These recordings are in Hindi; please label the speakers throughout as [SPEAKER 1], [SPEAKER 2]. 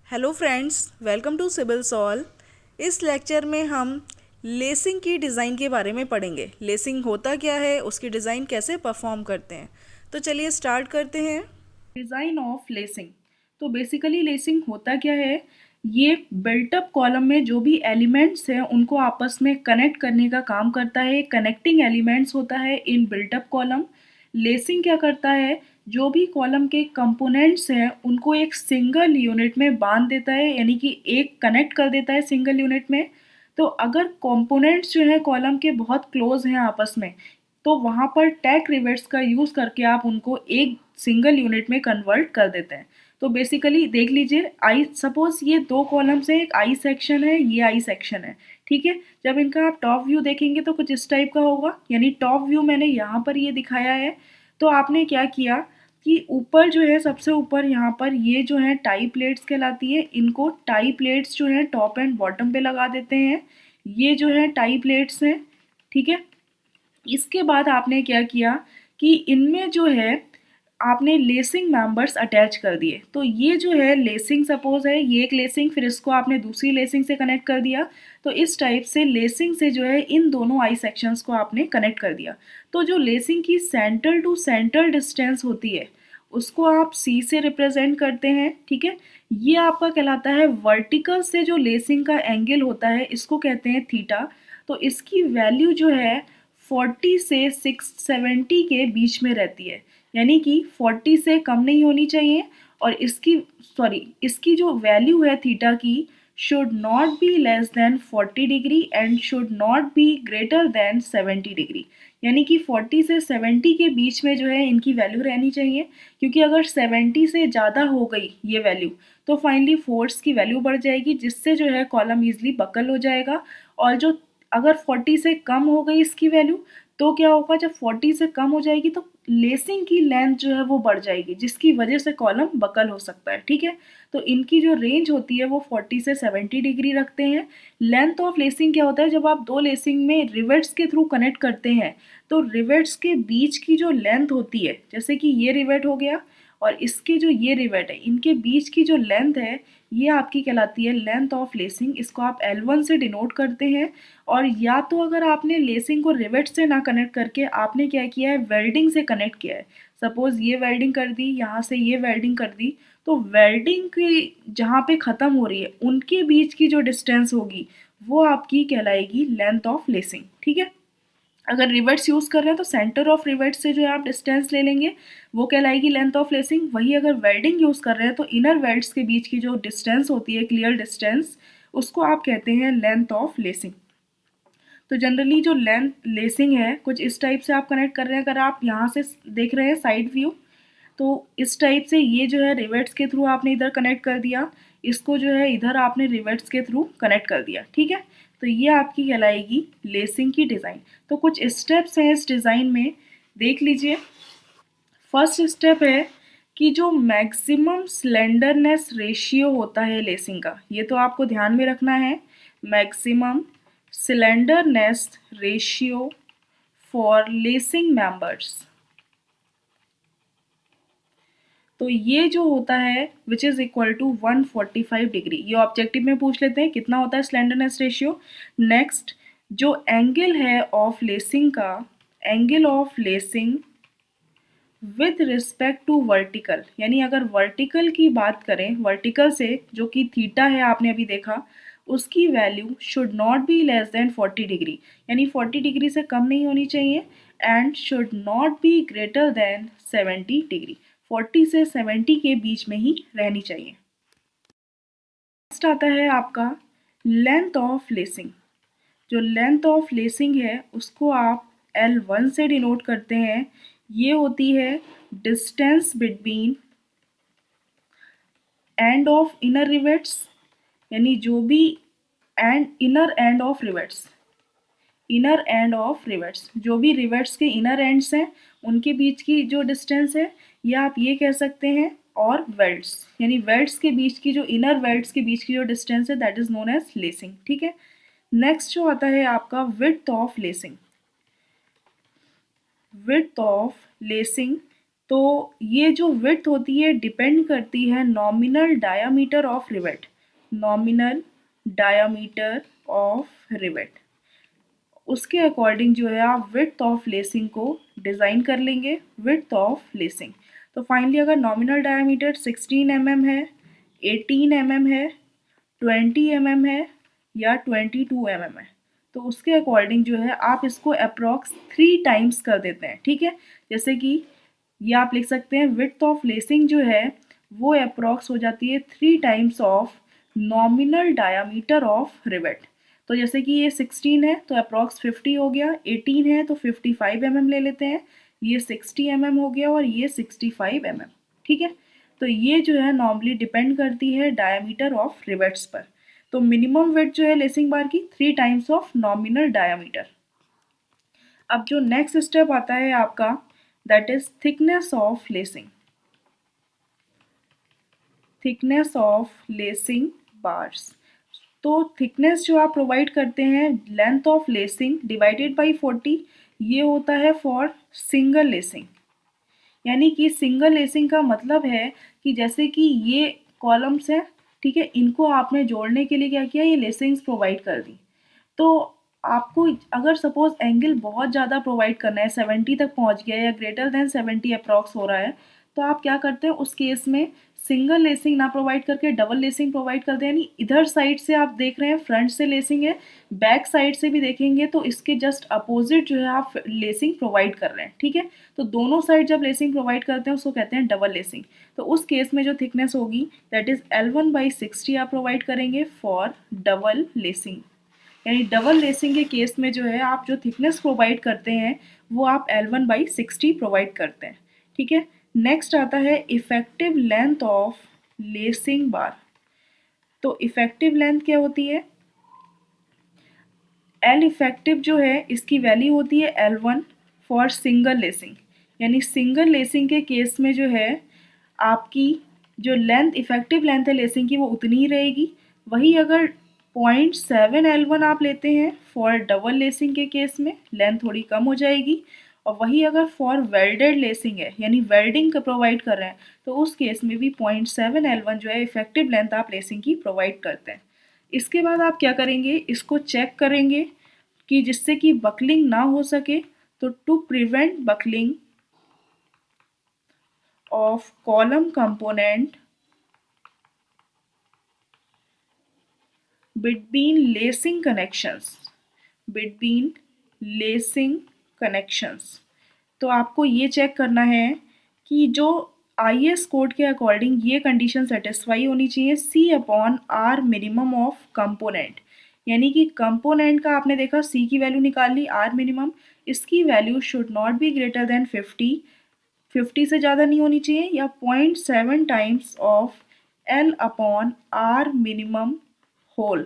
[SPEAKER 1] Hello friends, welcome to Civil Soul. इस लेक्चर में हम लेसिंग की डिज़ाइन के बारे में पढ़ेंगे। लेसिंग होता क्या है, उसकी डिज़ाइन कैसे परफॉर्म करते हैं। तो चलिए स्टार्ट करते हैं। Design of lacing. तो बेसिकली लेसिंग होता क्या है, ये बिल्टअप कॉलम में जो भी एलिमेंट्स हैं उनको आपस में कनेक्ट करने का काम करता है। कनेक्टिंग एलिमेंट्स होता है इन बिल्टअप कॉलम। लेसिंग क्या करता है, जो भी कॉलम के कंपोनेंट्स हैं उनको एक सिंगल यूनिट में बांध देता है, यानी कि एक कनेक्ट कर देता है सिंगल यूनिट में। तो अगर कंपोनेंट्स जो है कॉलम के बहुत क्लोज हैं आपस में, तो वहाँ पर टैक रिवेट्स का यूज़ करके आप उनको एक सिंगल यूनिट में कन्वर्ट कर देते हैं। तो बेसिकली देख लीजिए, आई सपोज ये दो कॉलम्स हैं, एक आई सेक्शन है, ये आई सेक्शन है, ठीक है। जब इनका आप टॉप व्यू देखेंगे तो कुछ इस टाइप का होगा, यानी टॉप व्यू मैंने यहाँ पर ये दिखाया है। तो आपने क्या किया कि ऊपर जो है, सबसे ऊपर यहाँ पर ये जो है टाई प्लेट्स कहलाती है, इनको टाई प्लेट्स जो है टॉप एंड बॉटम पे लगा देते हैं। ये जो है टाई प्लेट्स हैं, ठीक है। इसके बाद आपने क्या किया कि इनमें जो है आपने लेसिंग मेंबर्स अटैच कर दिए। तो ये जो है लेसिंग, सपोज है ये एक लेसिंग, फिर इसको आपने दूसरी लेसिंग से कनेक्ट कर दिया। तो इस टाइप से लेसिंग से जो है इन दोनों आई सेक्शंस को आपने कनेक्ट कर दिया। तो जो लेसिंग की सेंटर टू सेंटर डिस्टेंस होती है उसको आप सी से रिप्रेजेंट करते हैं, ठीक है। ये आपका कहलाता है वर्टिकल से जो लेसिंग का एंगल होता है इसको कहते हैं थीटा। तो इसकी वैल्यू जो है 40 से 670 के बीच में रहती है, यानी कि 40 से कम नहीं होनी चाहिए। और इसकी जो वैल्यू है थीटा की should not be less than 40 degree and should not be greater then 70 degree, यानी कि 40 से 70 के बीच में जो है इनकी वैल्यू रहनी चाहिए। क्योंकि अगर 70 से ज़्यादा हो गई ये वैल्यू तो फाइनली फोर्स की वैल्यू बढ़ जाएगी, जिससे जो है कॉलम ईजिली बकल हो जाएगा। और जो अगर 40 से कम हो गई इसकी वैल्यू तो क्या होगा, जब 40 से कम हो जाएगी तो लेसिंग की लेंथ जो है वो बढ़ जाएगी, जिसकी वजह से कॉलम बकल हो सकता है, ठीक है। तो इनकी जो रेंज होती है वो 40 से 70 डिग्री रखते हैं। लेंथ ऑफ लेसिंग क्या होता है, जब आप दो लेसिंग में रिवेट्स के थ्रू कनेक्ट करते हैं तो रिवेट्स के बीच की जो लेंथ होती है, जैसे कि ये रिवेट हो गया और इसके जो ये रिवेट है, इनके बीच की जो लेंथ है ये आपकी कहलाती है लेंथ ऑफ लेसिंग। इसको आप L1 से डिनोट करते हैं। और या तो अगर आपने लेसिंग को रिवेट से ना कनेक्ट करके आपने क्या किया है, वेल्डिंग से कनेक्ट किया है, सपोज ये वेल्डिंग कर दी, यहाँ से ये वेल्डिंग कर दी, तो वेल्डिंग की जहाँ पे ख़त्म हो रही है उनके बीच की जो डिस्टेंस होगी वो आपकी कहलाएगी लेंथ ऑफ लेसिंग, ठीक है। अगर रिवेट्स यूज़ कर रहे हैं तो सेंटर ऑफ रिवेट्स से जो है आप डिस्टेंस ले लेंगे, वो कहलाएगी लेंथ ऑफ लेसिंग। वही अगर वेल्डिंग यूज़ कर रहे हैं तो इनर वेल्ड्स के बीच की जो डिस्टेंस होती है, क्लियर डिस्टेंस, उसको आप कहते हैं लेंथ ऑफ लेसिंग। तो जनरली जो लेंथ लेसिंग है कुछ इस टाइप से आप कनेक्ट कर रहे हैं। अगर आप यहाँ से देख रहे हैं साइड व्यू, तो इस टाइप से ये जो है रिवेट्स के थ्रू आपने इधर कनेक्ट कर दिया, इसको जो है इधर आपने रिवेट्स के थ्रू कनेक्ट कर दिया, ठीक है। तो ये आपकी कहलाएगी लेसिंग की डिज़ाइन। तो कुछ स्टेप्स हैं इस डिज़ाइन में, देख लीजिए। फर्स्ट स्टेप है कि जो मैक्सिमम स्लेंडरनेस रेशियो होता है लेसिंग का, ये तो आपको ध्यान में रखना है। Maximum slenderness ratio for lacing members, तो ये जो होता है which is equal to 145 degree. ये ऑब्जेक्टिव में पूछ लेते हैं कितना होता है स्लेंडरनेस रेशियो। नेक्स्ट, जो एंगल है ऑफ लेसिंग का, angle of lacing with respect to vertical, यानी अगर वर्टिकल की बात करें, वर्टिकल से जो कि थीटा है आपने अभी देखा, उसकी value should not be less than 40 degree, यानी 40 डिग्री से कम नहीं होनी चाहिए। And should not be greater then 70 degree, 40 से 70 के बीच में ही रहनी चाहिए। नेक्स्ट आता है आपका लेंथ ऑफ लेसिंग। जो लेंथ ऑफ लेसिंग है उसको आप L1 से डिनोट करते हैं। ये होती है distance between end of inner rivets, यानी जो भी and inner end of rivets, inner end of rivets, जो भी रिवेट्स के इनर एंड्स हैं उनके बीच की जो डिस्टेंस है, या आप ये कह सकते हैं, और वेल्ड्स, यानी वेल्ड्स के बीच की जो इनर वेल्ड्स के बीच की जो डिस्टेंस है that is known as lacing, ठीक है। नेक्स्ट जो आता है आपका width of lacing. Width of lacing तो ये जो विड्थ होती है डिपेंड करती है nominal diameter of rivet, nominal diameter of rivet. उसके अकॉर्डिंग जो है आप विड्थ ऑफ लेसिंग को डिज़ाइन कर लेंगे, विड्थ ऑफ लेसिंग। तो फाइनली अगर नॉमिनल डायामीटर 16 mm है, 18 mm है, 20 mm है या 22 mm है, तो उसके अकॉर्डिंग जो है आप इसको अप्रॉक्स 3 टाइम्स कर देते हैं। ठीक है, जैसे कि ये आप लिख सकते हैं विड्थ ऑफ लेसिंग जो है वो अप्रॉक्स हो जाती है 3 times of nominal diameter of rivet. तो जैसे कि ये 16 है तो अप्रॉक्स 50 हो गया, 18 है तो 55 mm ले लेते हैं, ये 60 mm हो गया और ये 65 mm। ठीक है, तो ये जो है नॉर्मली डिपेंड करती है डायामीटर ऑफ रिवेट्स पर। तो मिनिमम विड्थ जो है लेसिंग बार की 3 टाइम्स ऑफ नॉमिनल डायामीटर। अब जो नेक्स्ट स्टेप आता है आपका that is thickness of lacing, thickness of lacing bars. तो थिकनेस जो आप प्रोवाइड करते हैं length of lacing divided by 40, ये होता है फॉर सिंगल लेसिंग। यानी कि सिंगल लेसिंग का मतलब है कि जैसे कि ये कॉलम्स हैं, ठीक है, इनको आपने जोड़ने के लिए क्या किया, ये लेसिंग्स प्रोवाइड कर दी। तो आपको अगर सपोज एंगल बहुत ज़्यादा प्रोवाइड करना है, 70 तक पहुंच गया या ग्रेटर देन 70 अप्रॉक्स हो रहा है, तो आप क्या करते हैं उस केस में सिंगल लेसिंग ना प्रोवाइड करके डबल लेसिंग प्रोवाइड करते हैं। यानी इधर साइड से आप देख रहे हैं फ्रंट से लेसिंग है, बैक साइड से भी देखेंगे तो इसके जस्ट अपोजिट जो है आप लेसिंग प्रोवाइड कर रहे हैं। ठीक है, तो दोनों साइड जब लेसिंग प्रोवाइड करते हैं उसको कहते हैं डबल लेसिंग। तो उस केस में जो थिकनेस होगी दैट इज L1/60 आप प्रोवाइड करेंगे फॉर डबल लेसिंग। यानी डबल लेसिंग के केस में जो है आप जो थिकनेस प्रोवाइड करते हैं वो आप L1/60 प्रोवाइड करते हैं। ठीक है, नेक्स्ट आता है effective length of lacing bar. तो इफेक्टिव लेंथ क्या होती है, एल इफेक्टिव जो है इसकी वैल्यू होती है L1 फॉर सिंगल लेसिंग। यानी सिंगल लेसिंग के केस में जो है आपकी जो लेंथ इफेक्टिव लेंथ है लेसिंग की वो उतनी ही रहेगी। वही अगर 0.7 L1 आप लेते हैं फॉर डबल लेसिंग के केस में लेंथ थोड़ी कम हो जाएगी। और वही अगर फॉर वेल्डेड लेसिंग है यानी वेल्डिंग का प्रोवाइड कर रहे हैं तो उस केस में भी 0.7 L1 जो है इफेक्टिव लेंथ आप लेसिंग की प्रोवाइड करते हैं। इसके बाद आप क्या करेंगे, इसको चेक करेंगे कि जिससे कि बकलिंग ना हो सके। तो to prevent buckling of column component between lacing connections, between lacing connections, तो आपको ये चेक करना है कि जो IS कोड के अकॉर्डिंग ये कंडीशन सेटिस्फाई होनी चाहिए C/R मिनिमम ऑफ कंपोनेंट। यानी कि कंपोनेंट का आपने देखा C की वैल्यू निकाल ली, R मिनिमम, इसकी value should not be greater than 50 से ज़्यादा नहीं होनी चाहिए, या 0.7 times of L/R minimum whole.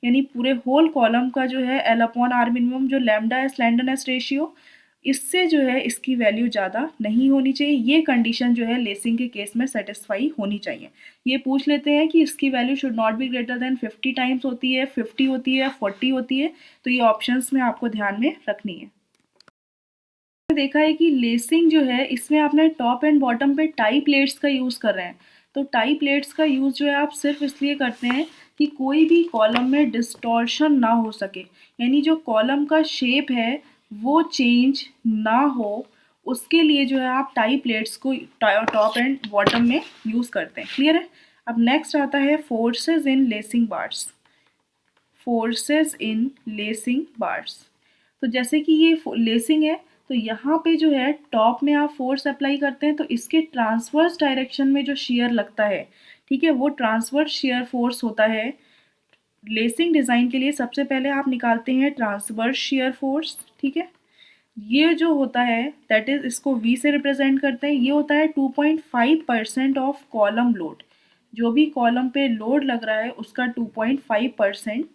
[SPEAKER 1] यानी पूरे होल कॉलम का जो है L/R मिनिमम जो लैम्डा है स्लेंडरनेस रेशियो, इससे जो है इसकी वैल्यू ज़्यादा नहीं होनी चाहिए। ये कंडीशन जो है लेसिंग के केस में सेटिस्फाई होनी चाहिए। ये पूछ लेते हैं कि इसकी value should not be greater than 50 times होती है, 50 होती है, 40 होती है, तो ये ऑप्शंस में आपको ध्यान में रखनी है। देखा है कि लेसिंग जो है इसमें आपने टॉप एंड बॉटम पे टाई प्लेट्स का यूज़ कर रहे हैं। तो टाई प्लेट्स का यूज़ जो है आप सिर्फ इसलिए करते हैं कि कोई भी कॉलम में डिस्टॉर्शन ना हो सके, यानी जो कॉलम का शेप है वो चेंज ना हो, उसके लिए जो है आप टाई प्लेट्स को टॉप एंड बॉटम में यूज़ करते हैं। क्लियर है। अब नेक्स्ट आता है forces in lacing bars, forces in lacing bars. तो जैसे कि ये लेसिंग है तो यहाँ पे जो है टॉप में आप फोर्स अप्लाई करते हैं तो इसके ट्रांसवर्स डायरेक्शन में जो शेयर लगता है, ठीक है, वो ट्रांसवर्स शेयर फोर्स होता है। लेसिंग डिज़ाइन के लिए सबसे पहले आप निकालते हैं ट्रांसवर्स शेयर फोर्स। ठीक है, ये जो होता है दैट इज इसको V से रिप्रेजेंट करते हैं, ये होता है 2.5% ऑफ कॉलम लोड। जो भी कॉलम पे लोड लग रहा है उसका 2.5%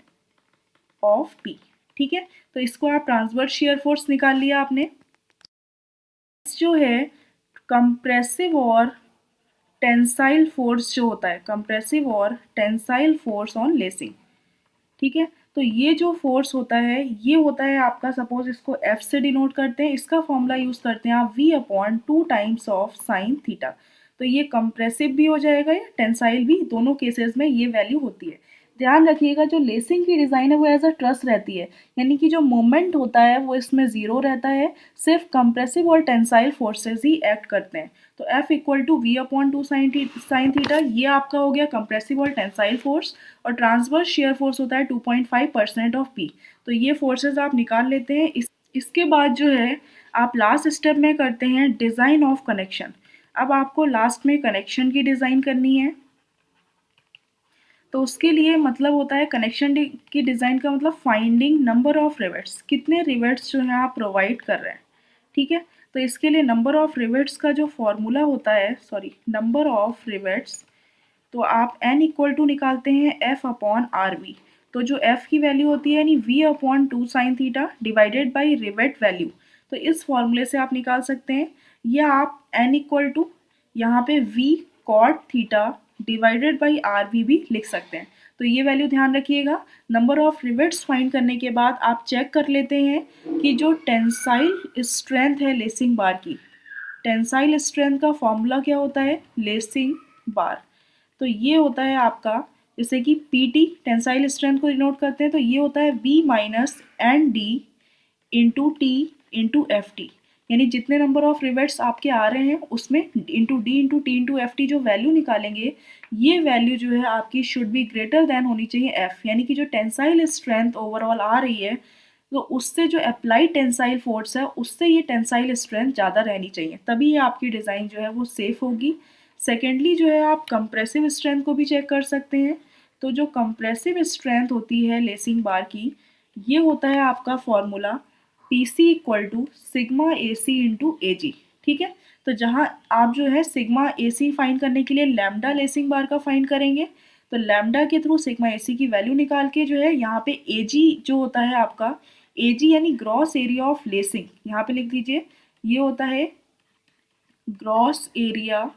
[SPEAKER 1] ऑफ P। ठीक है, तो इसको आप ट्रांसवर्स शेयर फोर्स निकाल लिया आपने। जो है कंप्रेसिव और टेंसाइल फोर्स जो होता है, कंप्रेसिव और टेंसाइल फोर्स ऑन लेसिंग। ठीक है, तो ये जो फोर्स होता है ये होता है आपका, सपोज इसको F से डिनोट करते हैं, इसका फॉर्मूला यूज़ करते हैं आप V/2 times of sine theta. तो ये कंप्रेसिव भी हो जाएगा या टेंसाइल भी, दोनों केसेस में ये वैल्यू होती है। ध्यान रखिएगा जो लेसिंग की डिज़ाइन है वो एज अ ट्रस रहती है, यानी कि जो मोमेंट होता है वो इसमें ज़ीरो रहता है, सिर्फ कंप्रेसिव और टेंसाइल फोर्सेस ही एक्ट करते हैं। तो F=V/2 साइन थीटा, ये आपका हो गया कंप्रेसिव और टेंसाइल फोर्स, और ट्रांसवर्स शेयर फोर्स होता है 2.5% ऑफ P। तो ये फोर्सेस आप निकाल लेते हैं। इसके बाद जो है आप लास्ट स्टेप में करते हैं डिज़ाइन ऑफ कनेक्शन। अब आपको लास्ट में कनेक्शन की डिज़ाइन करनी है, तो उसके लिए मतलब होता है कनेक्शन की डिज़ाइन का मतलब फाइंडिंग नंबर ऑफ रिवेट्स, कितने रिवेट्स जो है आप प्रोवाइड कर रहे हैं। ठीक है, तो इसके लिए नंबर ऑफ रिवेट्स का जो फॉर्मूला होता है, नंबर ऑफ रिवेट्स, तो आप n निकालते हैं F/RV। तो जो F की वैल्यू होती है यानी V/2 sine theta divided by rivet value, तो इस फॉर्मूले से आप निकाल सकते हैं, या आप n यहाँ पे V cot theta divided by RV भी लिख सकते हैं। तो ये वैल्यू ध्यान रखिएगा। नंबर ऑफ रिवेट्स फाइंड करने के बाद आप चेक कर लेते हैं कि जो टेंसाइल स्ट्रेंथ है लेसिंग बार की, टेंसाइल स्ट्रेंथ का फॉर्मूला क्या होता है, लेसिंग बार। तो ये होता है आपका, जैसे कि PT टेंसाइल स्ट्रेंथ को डिनोट करते हैं, तो ये होता है V-ND into T into FT, यानी जितने नंबर ऑफ रिवेट्स आपके आ रहे हैं उसमें into D into T into FT जो वैल्यू निकालेंगे, ये वैल्यू जो है आपकी शुड बी ग्रेटर देन होनी चाहिए F, यानी कि जो टेंसाइल स्ट्रेंथ ओवरऑल आ रही है तो उससे जो अप्लाइड टेंसाइल फोर्स है उससे ये टेंसाइल स्ट्रेंथ ज़्यादा रहनी चाहिए, तभी ये आपकी डिज़ाइन जो है वो सेफ होगी। सेकेंडली जो है आप कंप्रेसिव स्ट्रेंथ को भी चेक कर सकते हैं। तो जो कंप्रेसिव स्ट्रेंथ होती है लेसिंग बार की, ये होता है आपका फॉर्मूला PC=σAC/AG। ठीक है, तो जहाँ आप जो है सिग्मा AC फाइंड करने के लिए लैम्डा लेसिंग बार का फाइंड करेंगे, तो लैम्डा के थ्रू सिग्मा AC की वैल्यू निकाल के जो है यहाँ पे AG जो होता है आपका, AG यानी ग्रॉस एरिया ऑफ लेसिंग, यहाँ पे लिख दीजिए, ये होता है ग्रॉस एरिया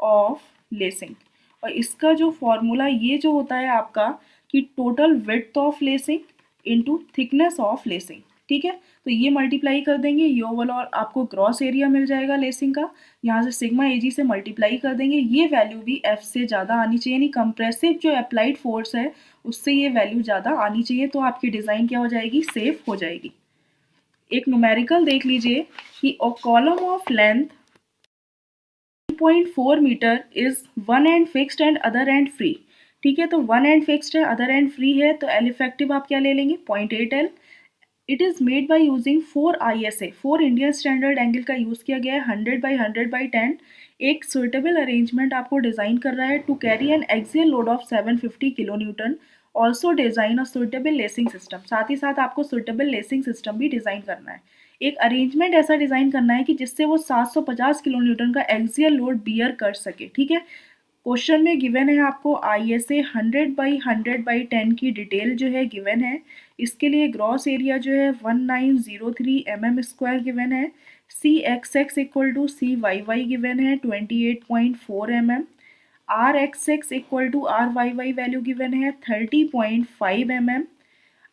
[SPEAKER 1] ऑफ लेसिंग। और इसका जो फॉर्मूला ये जो होता है आपका कि total width of lacing into thickness of lacing. ठीक है, तो ये मल्टीप्लाई कर देंगे, ये ओवरऑल आपको ग्रॉस एरिया मिल जाएगा लेसिंग का, यहाँ से सिग्मा AG से मल्टीप्लाई कर देंगे, ये वैल्यू भी F से ज़्यादा आनी चाहिए, यानी कंप्रेसिव जो अप्लाइड फोर्स है उससे ये वैल्यू ज़्यादा आनी चाहिए, तो आपकी डिज़ाइन क्या हो जाएगी, सेफ हो जाएगी। एक न्यूमेरिकल देख लीजिए कि a column of length 0.4 metre is one end fixed end other end free. ठीक है, तो वन एंड फिक्स्ड है, अदर एंड फ्री है, तो L इफेक्टिव आप क्या ले लेंगे, 0.8L। It is made by using 4 ISA, 4 Indian standard angle का यूज़ किया गया है, 100/100/10। एक सुइटेबल अरेंजमेंट आपको डिज़ाइन कर रहा है to carry an axial load of 750 kilo newton. Also design a suitable lacing system, साथ ही साथ आपको सुइटेबल लेसिंग सिस्टम भी डिज़ाइन करना है। एक अरेंजमेंट ऐसा डिज़ाइन करना है कि जिससे वो 750 किलो न्यूटन का एक्सियल लोड बियर कर सके। ठीक है, क्वेश्चन में गिवन है आपको ISA 100/100/10 की डिटेल जो है गिवन है। इसके लिए ग्रॉस एरिया जो है 1903 mm² गिवन है। CXX=CYY गिवन है 28.4 mm। RXX=RYY वैल्यू गिवन है 30.5 mm।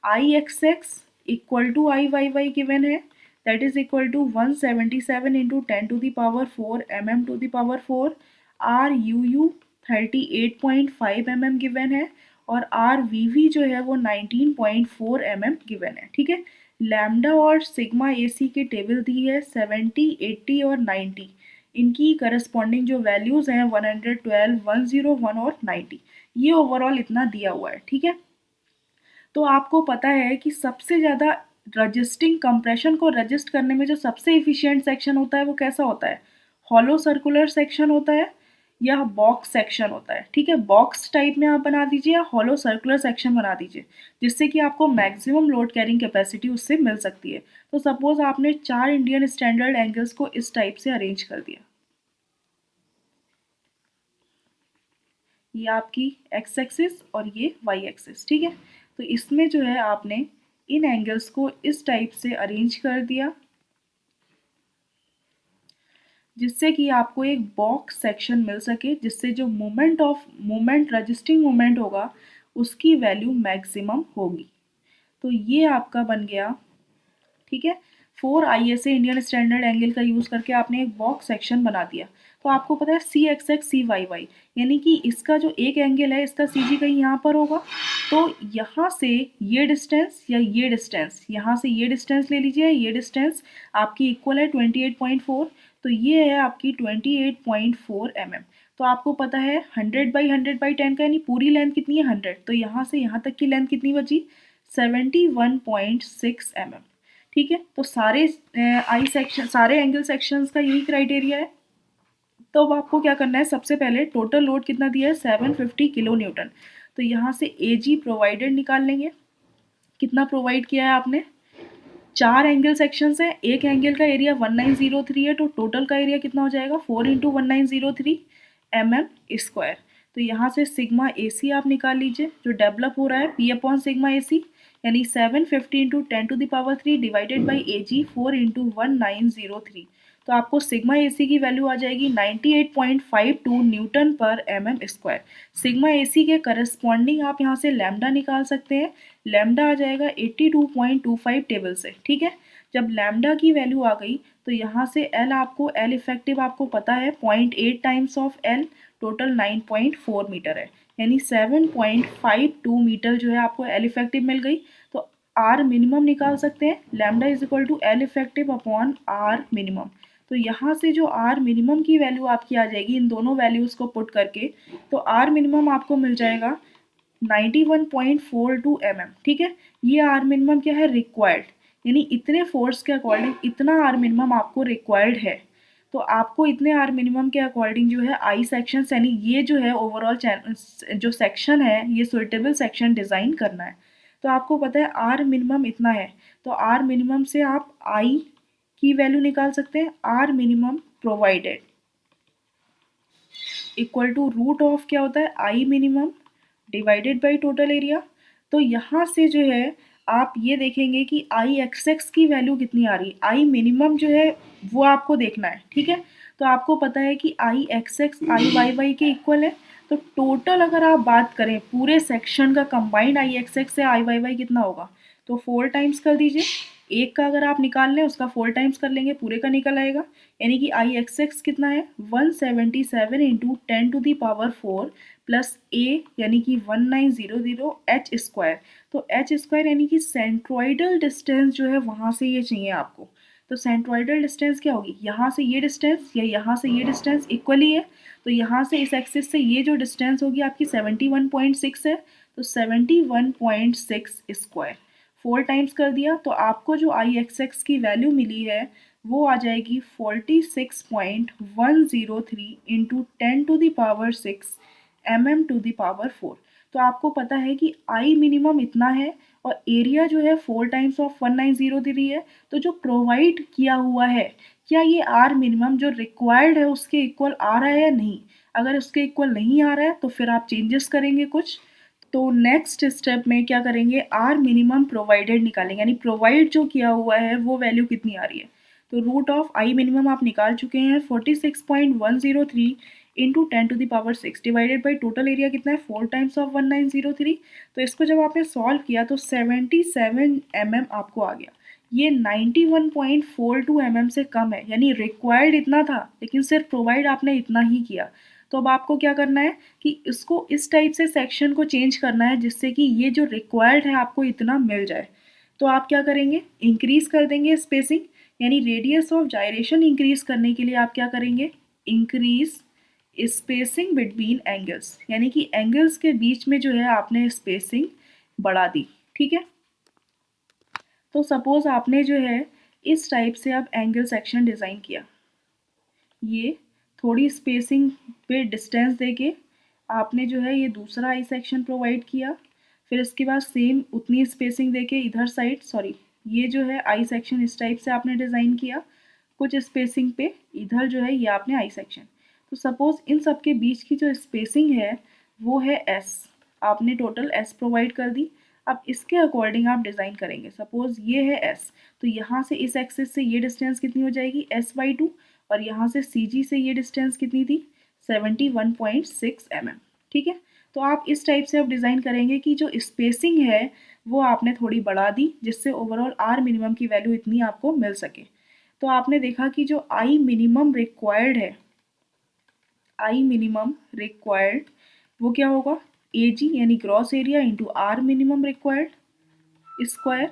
[SPEAKER 1] IXX=IYY गिवन है, that is equal to 177 into 10 to the power 4 mm to the power 4। RUU 38.5 mm given है, और RVV जो है वो 19.4 mm गिवन है। ठीक है, लैम्डा और सिग्मा AC की टेबल दी है, 70, 80 और 90, इनकी करस्पॉन्डिंग जो वैल्यूज़ हैं 112, 101 और 90, ये ओवरऑल इतना दिया हुआ है। ठीक है, तो आपको पता है कि सबसे ज़्यादा रजिस्टिंग, कंप्रेशन को रजिस्ट करने में जो सबसे इफिशियंट सेक्शन होता है वो कैसा होता है, हॉलो सर्कुलर सेक्शन होता है या बॉक्स सेक्शन होता है। ठीक है, बॉक्स टाइप में आप बना दीजिए या हॉलो सर्कुलर सेक्शन बना दीजिए, जिससे कि आपको मैक्सिमम लोड कैरिंग कैपेसिटी उससे मिल सकती है। तो सपोज आपने 4 इंडियन स्टैंडर्ड एंगल्स को इस टाइप से अरेंज कर दिया, ये आपकी एक्स एक्सिस और ये वाई एक्सिस। ठीक है, तो इसमें जो है आपने इन एंगल्स को इस टाइप से अरेंज कर दिया, जिससे कि आपको एक बॉक्स सेक्शन मिल सके, जिससे जो मोमेंट रजिस्टिंग मोमेंट होगा उसकी वैल्यू मैक्सिमम होगी। तो ये आपका बन गया, ठीक है। 4 ISA इंडियन स्टैंडर्ड एंगल का यूज़ करके आपने एक बॉक्स सेक्शन बना दिया। तो आपको पता है CXX CYY, यानी कि इसका जो एक एंगल है इसका CG कहीं यहाँ पर होगा। तो यहाँ से ये डिस्टेंस या ये डिस्टेंस, यहाँ से ये डिस्टेंस ले लीजिए, ये डिस्टेंस आपकी इक्वल है 28.4, तो ये है आपकी 28.4 mm। तो आपको पता है 100/100/10 का यानी पूरी लेंथ कितनी है 100, तो यहाँ से यहाँ तक की लेंथ कितनी बची 71.6 mm। ठीक है, तो सारे आई सेक्शन, सारे एंगल सेक्शंस का यही क्राइटेरिया है। तो अब आपको क्या करना है, सबसे पहले टोटल लोड कितना दिया है 750 किलो न्यूटन। तो यहाँ से AG प्रोवाइडेड निकाल लेंगे। कितना प्रोवाइड किया है आपने, 4 एंगल सेक्शंस है, एक एंगल का एरिया 1903 है, तो टोटल का एरिया कितना हो जाएगा 4 × 1903 mm²। तो यहाँ से सिग्मा AC आप निकाल लीजिए, जो डेवलप हो रहा है P/सिग्मा AC, यानी 750 × 10⁻³ डिवाइडेड बाई AG 4 × 1903। तो आपको सिग्मा AC की वैल्यू आ जाएगी 98.52 न्यूटन पर mm²। सिग्मा AC के करस्पॉन्डिंग आप यहाँ से लैम्डा निकाल सकते हैं, लैम्डा आ जाएगा 82.25 टेबल से, ठीक है। जब लैम्डा की वैल्यू आ गई तो यहाँ से L आपको, L इफेक्टिव आपको पता है 0.8 times of L, total 9.4 metre है, यानी 7.52 मीटर जो है आपको L इफेक्टिव मिल गई। तो R मिनिमम निकाल सकते हैं, lambda is equal to L effective upon R minimum. तो यहाँ से जो R मिनिमम की वैल्यू आपकी आ जाएगी, इन दोनों वैल्यूज़ को पुट करके, तो R मिनिमम आपको मिल जाएगा 91.42 mm, ठीक है। ये R मिनिमम क्या है, रिक्वायर्ड, यानी इतने फोर्स के अकॉर्डिंग इतना R मिनिमम आपको रिक्वायर्ड है। तो आपको इतने R मिनिमम के अकॉर्डिंग जो है आई सेक्शन, यानी ये जो है ओवरऑल जो सेक्शन है ये सुइटेबल सेक्शन डिज़ाइन करना है। तो आपको पता है R मिनिमम इतना है, तो R मिनिमम से आप I की वैल्यू निकाल सकते हैं, R minimum provided equal to root of क्या होता है I minimum divided by total area. तो यहाँ से जो है आप ये देखेंगे कि IXX की वैल्यू कितनी आ रही है, I मिनिमम जो है वो आपको देखना है, ठीक है। तो आपको पता है कि IXX IYY के इक्वल है। तो टोटल अगर आप बात करें पूरे सेक्शन का कंबाइंड IXX से IYY कितना होगा, तो 4 टाइम्स कर दीजिए, एक का अगर आप निकाल लें उसका 4 टाइम्स कर लेंगे, पूरे का निकल आएगा, यानी कि IXX कितना है 177 × 10⁻⁴ प्लस A यानी कि 1900 h²। तो h² यानी कि सेंट्रोइडल डिस्टेंस जो है वहाँ से ये चाहिए आपको। तो सेंट्रोइडल डिस्टेंस क्या होगी, यहाँ से ये डिस्टेंस या यहाँ से ये डिस्टेंस इक्वली है, तो यहाँ से इस एक्सिस से ये जो डिस्टेंस होगी आपकी 71.6 है, तो 71.6²। 4 टाइम्स कर दिया, तो आपको जो IXX की वैल्यू मिली है वो आ जाएगी 46.103 × 10⁻⁶ mm²। तो आपको पता है कि I मिनिमम इतना है और एरिया जो है 4 टाइम्स ऑफ 1903 है। तो जो प्रोवाइड किया हुआ है, क्या ये R मिनिमम जो रिक्वायर्ड है उसके इक्वल आ रहा है या नहीं। अगर उसके इक्वल नहीं आ रहा है तो फिर आप चेंजेस करेंगे कुछ। तो नेक्स्ट स्टेप में क्या करेंगे, R मिनिमम प्रोवाइडेड निकालेंगे, यानी प्रोवाइड जो किया हुआ है वो वैल्यू कितनी आ रही है। तो रूट ऑफ I मिनिमम आप निकाल चुके हैं 46.103 × 10⁻⁶ डिवाइडेड बाई टोटल एरिया कितना है 4 टाइम्स ऑफ 1903। तो इसको जब आपने सॉल्व किया तो 77 mm आपको आ गया। ये 91.42 mm से कम है, यानी रिक्वायर्ड इतना था लेकिन सिर्फ प्रोवाइड आपने इतना ही किया। तो अब आपको क्या करना है कि इसको इस टाइप से सेक्शन को चेंज करना है जिससे कि ये जो रिक्वायर्ड है आपको इतना मिल जाए। तो आप क्या करेंगे, इंक्रीज कर देंगे स्पेसिंग, यानी रेडियस ऑफ जायरेशन इंक्रीज करने के लिए आप क्या करेंगे, इंक्रीज स्पेसिंग बिटवीन एंगल्स, यानी कि एंगल्स के बीच में जो है आपने स्पेसिंग बढ़ा दी, ठीक है। तो सपोज आपने जो है इस टाइप से आप एंगल सेक्शन डिज़ाइन किया, ये थोड़ी स्पेसिंग पे डिस्टेंस देके आपने जो है ये दूसरा आई सेक्शन प्रोवाइड किया, फिर इसके बाद सेम उतनी स्पेसिंग देके इधर साइड, सॉरी ये जो है आई सेक्शन इस टाइप से आपने डिज़ाइन किया, कुछ स्पेसिंग पे इधर जो है ये आपने आई सेक्शन। तो सपोज़ इन सब के बीच की जो स्पेसिंग है वो है S, आपने टोटल S प्रोवाइड कर दी। अब इसके अकॉर्डिंग आप डिज़ाइन करेंगे, सपोज़ ये है S, तो यहाँ से इस एक्सिस से ये डिस्टेंस कितनी हो जाएगी S/2, और यहाँ से CG से ये डिस्टेंस कितनी थी 71.6 mm, ठीक है। तो आप इस टाइप से अब डिज़ाइन करेंगे कि जो स्पेसिंग है वो आपने थोड़ी बढ़ा दी, जिससे ओवरऑल आर मिनिमम की वैल्यू इतनी आपको मिल सके। तो आपने देखा कि जो आई मिनिमम रिक्वायर्ड है, आई मिनिमम रिक्वायर्ड, वो क्या होगा, ए जी यानी gross area into R minimum required square,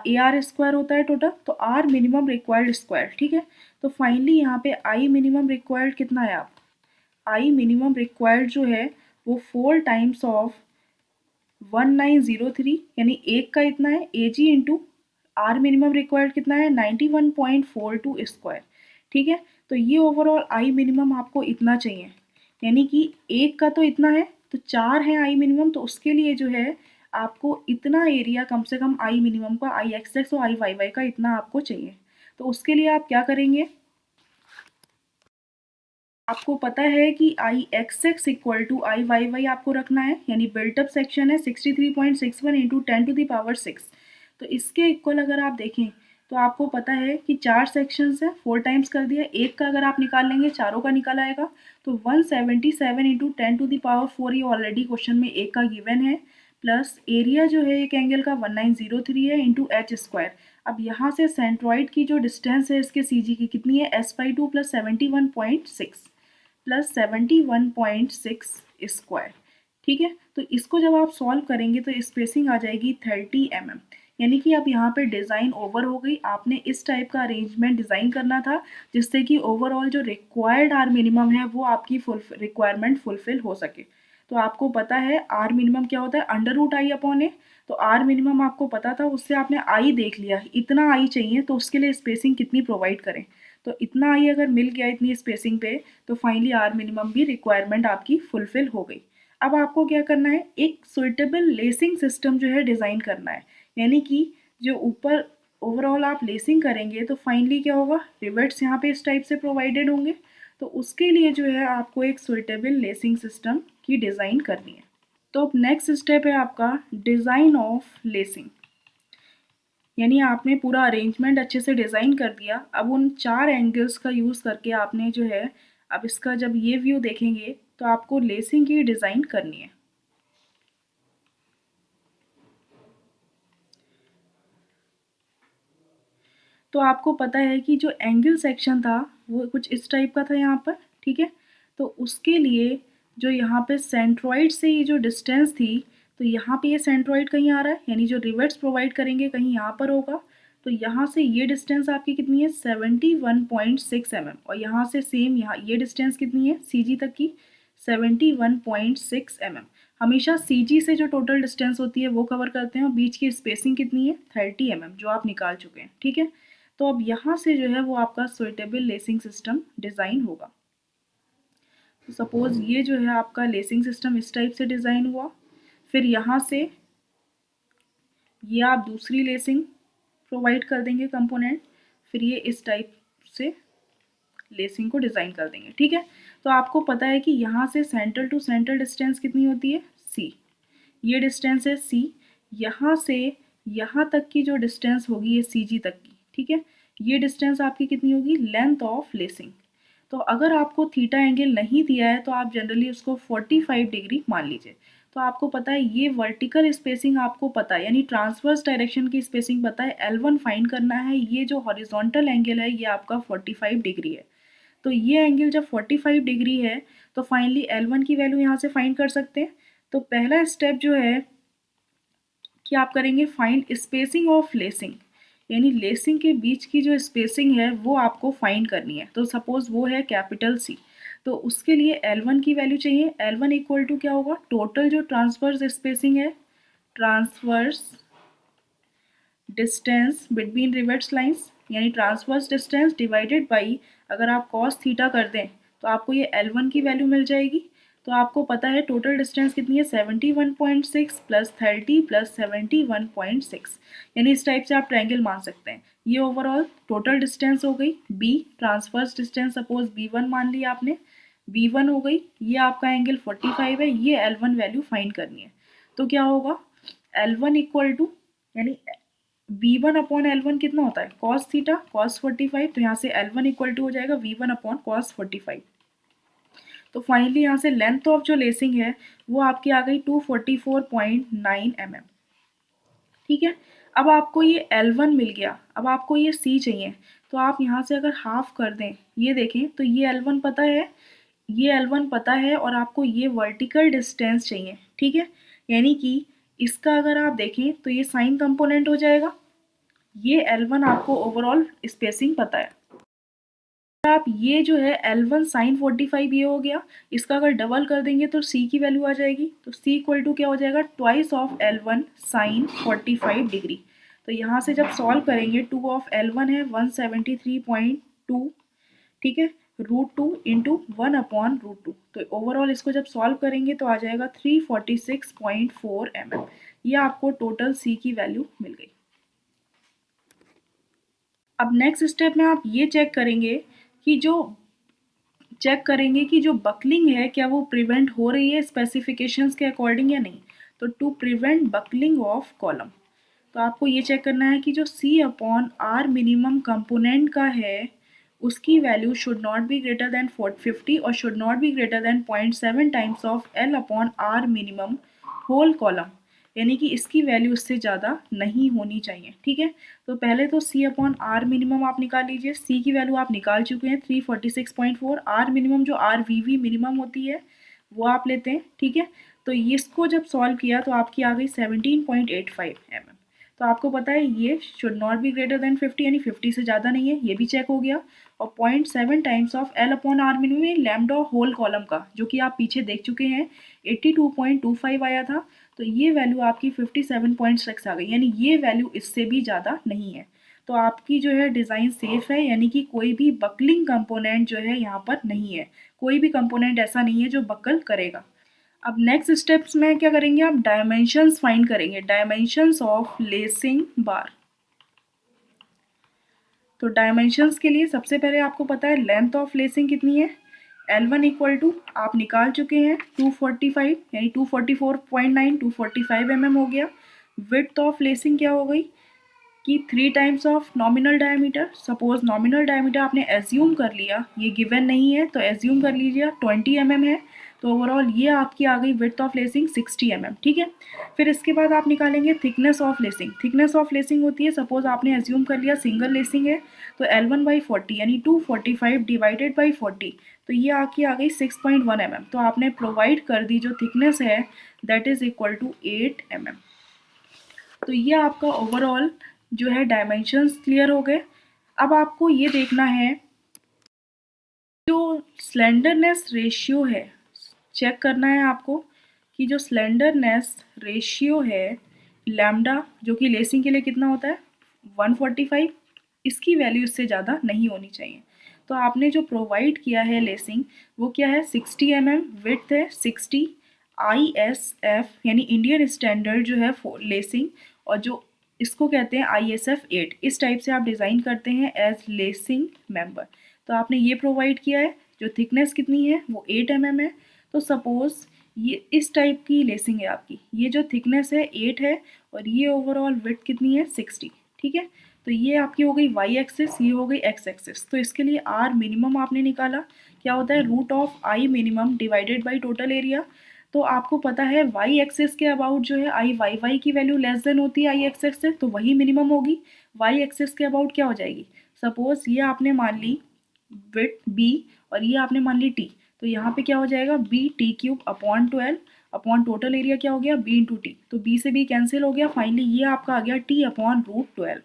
[SPEAKER 1] A R square होता है टोटल, तो आर मिनिमम रिक्वायर्ड स्क्वायर, ठीक है। तो फाइनली यहाँ पे आई मिनिमम रिक्वायर्ड कितना है, आप आई मिनिमम रिक्वायर्ड जो है वो 4 टाइम्स ऑफ 1903 यानी एक का इतना है ए जी इंटू आर मिनिमम रिक्वायर्ड कितना है 91.42 स्क्वायर, ठीक है। तो ये ओवरऑल आई मिनिमम आपको इतना चाहिए, यानी कि एक का तो इतना है, तो 4 है आई मिनिमम, तो उसके लिए जो है आपको इतना एरिया कम से कम आई मिनिमम का, आई एक्स एक्स और आई वाई वाई का इतना आपको चाहिए। तो उसके लिए आप क्या करेंगे, आपको पता है कि I X X equal to I Y Y आपको रखना है, यानी बिल्टअप सेक्शन है 63.61 इंटू 10⁻6। तो इसके इक्वल अगर आप देखें तो आपको पता है कि 4 सेक्शंस है, 4 टाइम्स कर दिया, एक का अगर आप निकाल लेंगे चारों का निकल आएगा, तो 177 इंटू 10⁴ ये ऑलरेडी क्वेश्चन में एक का गिवन है, प्लस एरिया जो है एक एंगल का 1903 है इंटू एच स्क्वायर। अब यहाँ से सेंट्रॉइड की जो डिस्टेंस है इसके सी जी की कितनी है, S/2 प्लस 71.6 प्लस 71.6 स्क्वायर, ठीक है। तो इसको जब आप सॉल्व करेंगे तो स्पेसिंग आ जाएगी 30 mm, यानी कि अब यहाँ पे डिज़ाइन ओवर हो गई। आपने इस टाइप का अरेंजमेंट डिज़ाइन करना था जिससे कि ओवरऑल जो रिक्वायर्ड आर मिनिमम है वो आपकी रिक्वायरमेंट फुलफिल हो सके। तो आपको पता है आर मिनिमम क्या होता है, √i/a। तो आर मिनिमम आपको पता था, उससे आपने आई देख लिया, इतना आई चाहिए, तो उसके लिए स्पेसिंग कितनी प्रोवाइड करें। तो इतना आई अगर मिल गया इतनी स्पेसिंग पे, तो फाइनली आर मिनिमम भी रिक्वायरमेंट आपकी फुलफिल हो गई। अब आपको क्या करना है, एक सुइटेबल लेसिंग सिस्टम जो है डिज़ाइन करना है, यानी कि जो ऊपर ओवरऑल आप लेसिंग करेंगे तो फाइनली क्या होगा, रिवेट्स यहाँ पे इस टाइप से प्रोवाइडेड होंगे। तो उसके लिए जो है आपको एक सुइटेबल लेसिंग सिस्टम की डिज़ाइन करनी है। तो अब नेक्स्ट स्टेप है आपका डिज़ाइन ऑफ लेसिंग, यानी आपने पूरा अरेंजमेंट अच्छे से डिज़ाइन कर दिया। अब उन 4 एंगल्स का यूज़ करके आपने जो है, अब इसका जब ये व्यू देखेंगे तो आपको लेसिंग की डिज़ाइन करनी है। तो आपको पता है कि जो एंगल सेक्शन था वो कुछ इस टाइप का था यहाँ पर, ठीक है। तो उसके लिए जो यहाँ पे सेंट्रॉइड से ये जो डिस्टेंस थी, तो यहाँ पे ये सेंट्रॉइड कहीं आ रहा है, यानी जो रिवेट्स प्रोवाइड करेंगे कहीं यहाँ पर होगा। तो यहाँ से ये डिस्टेंस आपकी कितनी है, 71.6 mm, और यहाँ से सेम यहाँ ये डिस्टेंस कितनी है सी जी तक की, 71.6 mm। हमेशा सी जी से जो टोटल डिस्टेंस होती है वो कवर करते हैं, और बीच की स्पेसिंग कितनी है 30 mm, जो आप निकाल चुके हैं, ठीक है। तो अब यहाँ से जो है वो आपका सुइटेबल लेसिंग सिस्टम डिज़ाइन होगा। तो सपोज ये जो है आपका लेसिंग सिस्टम इस टाइप से डिज़ाइन हुआ, फिर यहाँ से ये आप दूसरी लेसिंग प्रोवाइड कर देंगे कंपोनेंट, फिर ये इस टाइप से लेसिंग को डिज़ाइन कर देंगे, ठीक है। तो आपको पता है कि यहाँ से सेंटर टू सेंटर डिस्टेंस कितनी होती है, सी, ये डिस्टेंस है सी। यहाँ से यहाँ तक की जो डिस्टेंस होगी ये सी जी तक की, ठीक है। ये डिस्टेंस आपकी कितनी होगी, लेंथ ऑफ लेसिंग। तो अगर आपको थीटा एंगल नहीं दिया है तो आप जनरली उसको 45 डिग्री मान लीजिए। तो आपको पता है ये वर्टिकल स्पेसिंग आपको पता है, यानी ट्रांसवर्स डायरेक्शन की स्पेसिंग पता है, L1 फाइंड करना है। ये जो हॉरिजॉन्टल एंगल है ये आपका 45 डिग्री है। तो ये एंगल जब 45 डिग्री है तो फाइनली L1 की वैल्यू यहाँ से फाइंड कर सकते हैं। तो पहला स्टेप जो है कि आप करेंगे फाइंड स्पेसिंग ऑफ लेसिंग, यानी लेसिंग के बीच की जो स्पेसिंग है वो आपको फाइंड करनी है। तो सपोज वो है कैपिटल सी, तो उसके लिए L1 की वैल्यू चाहिए। L1 इक्वल टू क्या होगा, टोटल जो ट्रांसवर्स स्पेसिंग है, transverse distance between rivets lines, यानी ट्रांसवर्स डिस्टेंस डिवाइडेड बाई, अगर आप कॉस थीटा कर दें तो आपको ये L1 की वैल्यू मिल जाएगी। तो आपको पता है टोटल डिस्टेंस कितनी है, 71.6 प्लस 30 प्लस 71.6, यानी इस टाइप से आप ट्रायंगल मान सकते हैं। ये ओवरऑल टोटल डिस्टेंस हो गई। B transverse distance suppose B1 मान लिया आपने, B1 हो गई। ये आपका एंगल 45 है, ये L1 वैल्यू फाइंड करनी है। तो क्या होगा, L1 इक्वल टू, यानी V1 अपॉन L1 कितना होता है, कॉस थीटा कॉस 45, तो यहाँ से L1 इक्वल टू हो जाएगा V1 अपॉन कॉस 45। तो फाइनली यहाँ से लेंथ ऑफ जो लेसिंग है वो आपकी आ गई 244.9 mm। ठीक है, अब आपको ये L1 मिल गया, अब आपको ये C चाहिए, तो आप यहाँ से अगर हाफ कर दें, ये देखें तो ये L1 पता है, ये L1 पता है और आपको ये वर्टिकल डिस्टेंस चाहिए। ठीक है, यानी कि इसका अगर आप देखें तो ये साइन कंपोनेंट हो जाएगा, ये L1 आपको ओवरऑल स्पेसिंग पता है। आप ये जो है L1 साइन 45 ये हो गया, इसका अगर डबल कर देंगे तो C की वैल्यू आ जाएगी, तो C इक्वल टू क्या हो जाएगा, twice of L1 sign 45 degree. तो यहाँ से जब सॉल्व करेंगे 2 ऑफ L1 है 173.2, ठीक है, √2 इंटू 1/√2, तो ओवरऑल इसको जब सॉल्व करेंगे तो आ जाएगा 346.4 mm। ये आपको टोटल C की वैल्यू मिल गई। अब नेक्स्ट स्टेप में आप ये चेक करेंगे कि जो बकलिंग है क्या वो प्रिवेंट हो रही है स्पेसिफिकेशंस के अकॉर्डिंग या नहीं। तो to prevent buckling of column, तो आपको ये चेक करना है कि जो C/R मिनिमम कंपोनेंट का है उसकी value should not be greater than 50 और should not be greater than 0.7 times of L/R minimum whole column, यानी कि इसकी वैल्यू इससे ज़्यादा नहीं होनी चाहिए। ठीक है, तो पहले तो C/R मिनिमम आप निकाल लीजिए। C की वैल्यू आप निकाल चुके हैं 346.4, R मिनिमम जो RVV मिनिमम होती है वो आप लेते हैं। ठीक है, तो इसको जब सॉल्व किया तो आपकी आ गई 17.85 mm। तो आपको पता है ये should not be greater than 50, यानी 50 से ज़्यादा नहीं है, ये भी चेक हो गया। और 0.7 times of L/R minimum lambda whole column का, जो कि आप पीछे देख चुके हैं 82.25 आया था, तो ये वैल्यू आपकी 57.6 आ गई, यानी ये वैल्यू इससे भी ज़्यादा नहीं है। तो आपकी जो है डिज़ाइन सेफ है, यानी कि कोई भी बकलिंग कंपोनेंट जो है यहाँ पर नहीं है, कोई भी कंपोनेंट ऐसा नहीं है जो बकल करेगा। अब नेक्स्ट स्टेप्स में क्या करेंगे, आप डायमेंशंस फाइंड करेंगे, डायमेंशंस ऑफ लेसिंग बार। तो डायमेंशंस के लिए सबसे पहले आपको पता है लेंथ ऑफ लेसिंग कितनी है, L1 इक्वल टू आप निकाल चुके हैं 245, यानी 244.9 245 mm हो गया। विड्थ ऑफ लेसिंग क्या हो गई कि 3 times of nominal diameter. Suppose nominal diameter आपने एज्यूम कर लिया, ये गिवन नहीं है तो एज्यूम कर लीजिए 20 mm है, तो ओवरऑल ये आपकी आ गई विड्थ ऑफ लेसिंग 60 mm। ठीक है, फिर इसके बाद आप निकालेंगे thickness of lacing. Thickness of lacing होती है, सपोज आपने एज्यूम कर लिया सिंगल लेसिंग है तो L1/40 यानी 245 डिवाइडेड बाई 40, तो ये आपकी आ गई 6.1 mm। तो आपने प्रोवाइड कर दी जो थिकनेस है that is equal to 8 mm। तो ये आपका ओवरऑल जो है डायमेंशंस क्लियर हो गए। अब आपको ये देखना है जो स्लेंडरनेस रेशियो है, चेक करना है आपको कि जो स्लेंडरनेस रेशियो है लैम्डा, जो कि लेसिंग के लिए कितना होता है 145, इसकी वैल्यू इससे ज़्यादा नहीं होनी चाहिए। तो आपने जो प्रोवाइड किया है लेसिंग वो क्या है 60 mm, विड्थ है 60, ISF यानी इंडियन स्टैंडर्ड जो है लेसिंग, और जो इसको कहते हैं ISF 8। इस टाइप से आप डिज़ाइन करते हैं एज लेसिंग मेंबर। तो आपने ये प्रोवाइड किया है, जो थिकनेस कितनी है वो 8 mm है। तो सपोज़ ये इस टाइप की लेसिंग है आपकी, ये जो थिकनेस है 8 है और ये ओवरऑल विड्थ कितनी है 60। ठीक है, तो ये आपकी हो गई y एक्सिस, ये हो गई x एक्सिस। तो इसके लिए R मिनिमम आपने निकाला, क्या होता है root of I minimum divided by total area. तो आपको पता है y एक्सिस के अबाउट जो है y की वैल्यू लेस देन होती है I एक्सिस से, तो वही मिनिमम होगी। y एक्सिस के अबाउट क्या हो जाएगी, सपोज ये आपने मान ली विड्थ b और ये आपने मान ली t, तो यहाँ पे क्या हो जाएगा b/t³ upon 12 upon total area क्या हो गया b इंटू टी, तो b से b कैंसिल हो गया, फाइनली ये आपका आ गया t/√12।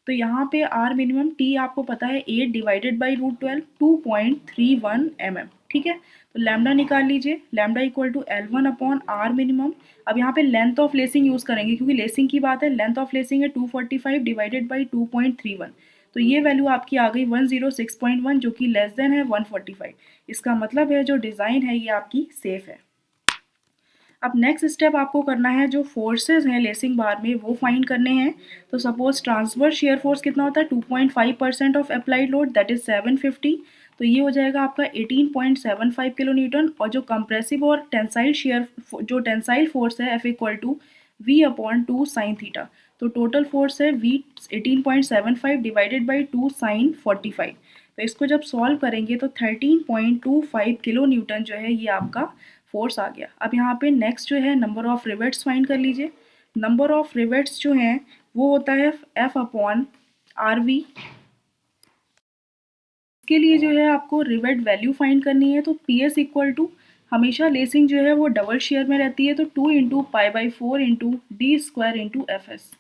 [SPEAKER 1] तो यहाँ पे R मिनिमम t आपको पता है 8 डिवाइडेड बाई √12 2.31 mm। ठीक है, तो लैम्डा निकाल लीजिए, lambda equal to L1 upon R minimum. अब यहाँ पे लेंथ ऑफ लेसिंग यूज़ करेंगे क्योंकि लेसिंग की बात है, लेंथ ऑफ लेसिंग है 245 डिवाइडेड बाई 2.31, तो ये वैल्यू आपकी आ गई 106.1 जो कि लेस देन है 145। इसका मतलब है जो डिज़ाइन है ये आपकी सेफ है। अब नेक्स्ट स्टेप आपको करना है, जो फोर्सेस हैं लेसिंग बार में वो फाइंड करने हैं। तो सपोज ट्रांसवर्स शेयर फोर्स कितना होता है 2.5% of applied load that is 750, तो ये हो जाएगा आपका 18.75 किलो न्यूटन। और जो कंप्रेसिव और टेंसाइल शेयर जो टेंसाइल फोर्स है F equal to V/2 sine theta, तो टोटल फोर्स है V 18.75 डिवाइडेड बाई 2 साइन 45, तो इसको जब सॉल्व करेंगे तो 13.25 किलो न्यूटन जो है ये आपका फोर्स आ गया। अब यहाँ पे नेक्स्ट जो है नंबर ऑफ रिवेट्स फाइंड कर लीजिए। नंबर ऑफ रिवेट्स जो हैं वो होता है F/RV। इसके लिए जो है आपको रिवेट वैल्यू फाइंड करनी है। तो PS इक्वल टू, हमेशा लेसिंग जो है वो डबल शेयर में रहती है, तो 2 इंटू पाई/4 into D square into FS।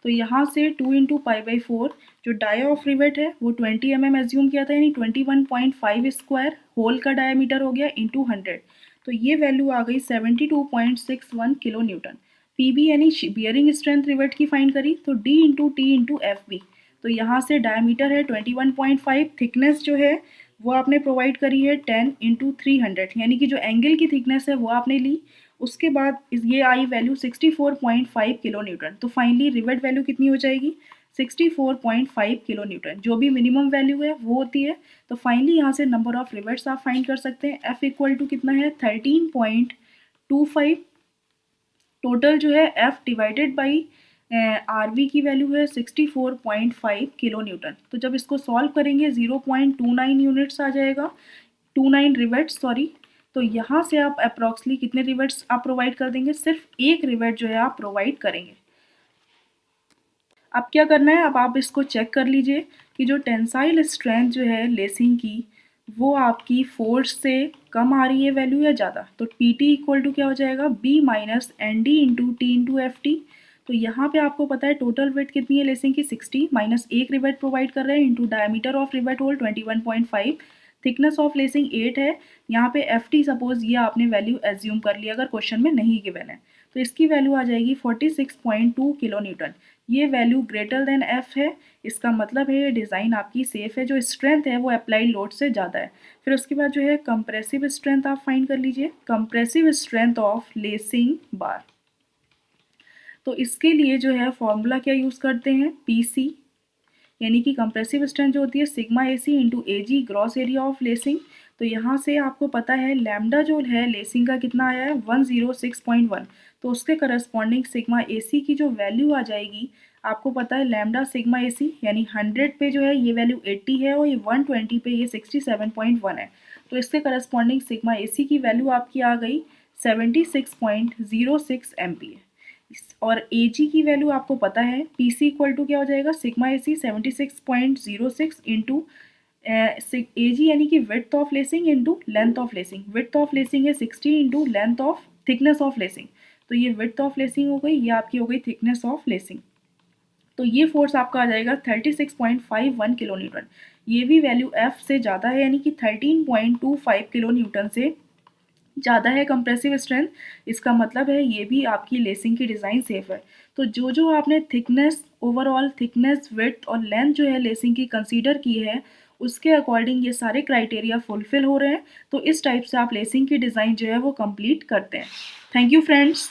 [SPEAKER 1] तो यहाँ से 2 इंटू पाई/4 जो डाया ऑफ रिवेट है वो 20 mm एज्यूम किया था, यानी 21.5 स्क्वायर होल का डायमीटर हो गया इंटू 100। तो ये वैल्यू आ गई 72.61 किलो न्यूटन। PB यानी बियरिंग स्ट्रेंथ रिवेट की फाइंड करी, तो D into T into FB। तो यहाँ से डायमीटर है 21.5, थिकनेस जो है वो आपने प्रोवाइड करी है 10 इंटू 300, यानी कि जो एंगल की थिकनेस है वो आपने ली। उसके बाद ये आई वैल्यू 64.5 किलो न्यूटन। तो फाइनली रिवेट वैल्यू कितनी हो जाएगी 64.5 किलो न्यूटन, जो भी मिनिमम वैल्यू है वो होती है। तो फाइनली यहाँ से नंबर ऑफ रिवेट्स आप फाइंड कर सकते हैं। F इक्वल टू कितना है 13.25, टोटल जो है F डिवाइडेड बाई RV की वैल्यू है 64.5 किलो न्यूटन। तो जब इसको सॉल्व करेंगे 0.29 यूनिट्स आ जाएगा, 29 रिवेट्स सॉरी। तो यहाँ से आप अप्रॉक्सली कितने रिवेट्स आप प्रोवाइड कर देंगे, सिर्फ एक रिवेट जो है आप प्रोवाइड करेंगे। अब क्या करना है, अब आप इसको चेक कर लीजिए कि जो टेंसाइल स्ट्रेंथ जो है लेसिंग की वो आपकी फोर्स से कम आ रही है वैल्यू या ज़्यादा। तो PT इक्वल टू क्या हो जाएगा B minus ND into T into FT। तो यहाँ पे आपको पता है टोटल वेट कितनी है लेसिंग की 60, माइनस एक रिवेट प्रोवाइड कर रहे हैं into diameter of rivet hole 21.5, thickness of lacing 8 है। यहाँ पे FT सपोज ये आपने वैल्यू एज्यूम कर लिया अगर क्वेश्चन में नहीं गिवन है, तो इसकी वैल्यू आ जाएगी 46.2 किलो न्यूटन। ये वैल्यू ग्रेटर देन F है, इसका मतलब है ये डिज़ाइन आपकी सेफ है, जो स्ट्रेंथ है वो अप्लाइड लोड से ज़्यादा है। फिर उसके बाद जो है कंप्रेसिव स्ट्रेंथ आप फाइंड कर लीजिए, compressive strength of lacing bar. तो इसके लिए जो है फॉर्मूला क्या यूज़ करते हैं PC, यानी कि कंप्रेसिव स्ट्रेंथ जो होती है sigma AC into AG gross area of lacing. तो यहाँ से आपको पता है लैम्डा जो है लेसिंग का कितना आया है 106.1, तो उसके करस्पॉन्डिंग सिग्मा AC की जो वैल्यू आ जाएगी आपको पता है लैम्डा सिग्मा AC, यानी 100 पे जो है ये वैल्यू 80 है और ये 120 पे ये 67.1 है। तो इसके करस्पॉन्डिंग सिग्मा AC की वैल्यू आपकी आ गई 76.06 MPa। और AG की वैल्यू आपको पता है PC इक्वल टू क्या हो जाएगा सिग्मा AC 76.06 इंटू AG यानी कि width of lacing into length of lacing. Width of lacing है 60 into length of thickness of lacing. तो ये विड्थ ऑफ लेसिंग हो गई, ये आपकी हो गई थिकनेस ऑफ लेसिंग। तो ये फोर्स आपका आ जाएगा 36.51 किलो न्यूटन। ये भी वैल्यू F से ज़्यादा है, यानी कि 13.25 किलो न्यूटन से ज़्यादा है कंप्रेसिव स्ट्रेंथ। इसका मतलब है ये भी आपकी लेसिंग की डिज़ाइन सेफ है। तो जो जो आपने थिकनेस, ओवरऑल थिकनेस, विड्थ और लेंथ जो है लेसिंग की कंसीडर की है उसके अकॉर्डिंग ये सारे क्राइटेरिया फुलफिल हो रहे हैं। तो इस टाइप से आप लेसिंग की डिज़ाइन जो है वो कंप्लीट करते हैं। Thank you friends.